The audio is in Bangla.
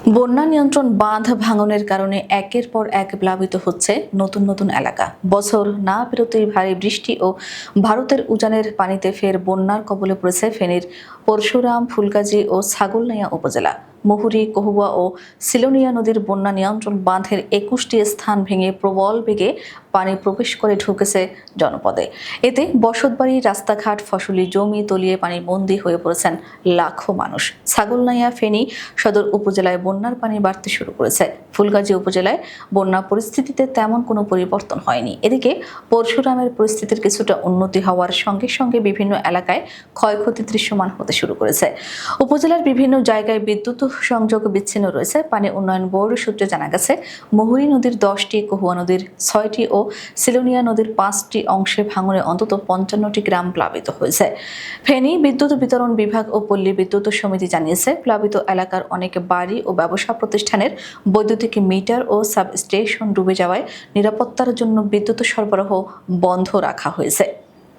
বন্যা নিয়ন্ত্রণ বাঁধ ভাঙনের কারণে একের পর এক প্লাবিত হচ্ছে নতুন নতুন এলাকা। বছর না পেরোতেই ভারী বৃষ্টি ও ভারতের উজানের পানিতে ফের বন্যার কবলে পড়েছে ফেনীর পরশুরাম, ফুলগাজী ও ছাগলনাইয়া উপজেলা। মুহুরী, কহুয়া ও সিলোনিয়া নদীর বন্যা নিয়ন্ত্রণ বাঁধের ২১টি স্থান ভেঙে প্রবল বেগে পানি প্রবেশ করে ঢুকেছে জনপদে। এতে বসতবাড়ি, রাস্তাঘাট, ফসলি জমি তলিয়ে পানিবন্দী হয়ে পড়েছেন লাখো মানুষ। ছাগলনাইয়া, ফেনী সদর উপজেলায় বন্যার পানি বাড়তে শুরু করেছে। ফুলগাজী উপজেলায় বন্যা পরিস্থিতিতে তেমন কোনো পরিবর্তন হয়নি। এদিকে পরশুরামের পরিস্থিতির কিছুটা উন্নতি হওয়ার সঙ্গে সঙ্গে বিভিন্ন এলাকায় ক্ষয়ক্ষতি দৃশ্যমান হতে শুরু করেছে। উপজেলার বিভিন্ন জায়গায় বিদ্যুৎ সংযোগ বিচ্ছিন্ন রয়েছে। পানি উন্নয়ন বোর্ড সূত্রে জানা গেছে, মুহুরী নদীর ১০টি, কহুয়া নদীর ৬টি ও সিলোনিয়া নদীর ৫টি অংশে ভাঙনে অন্তত ৫৫টি গ্রাম প্লাবিত হয়েছে। ফেনী বিদ্যুৎ বিতরণ বিভাগ ও পল্লী বিদ্যুৎ সমিতি জানিয়েছে, প্লাবিত এলাকার অনেক বাড়ি ও ব্যবসা প্রতিষ্ঠানের বৈদ্যুতিক মিটার ও সাবস্টেশন ডুবে যাওয়ায় নিরাপত্তার জন্য বিদ্যুৎ সরবরাহ বন্ধ রাখা হয়েছে।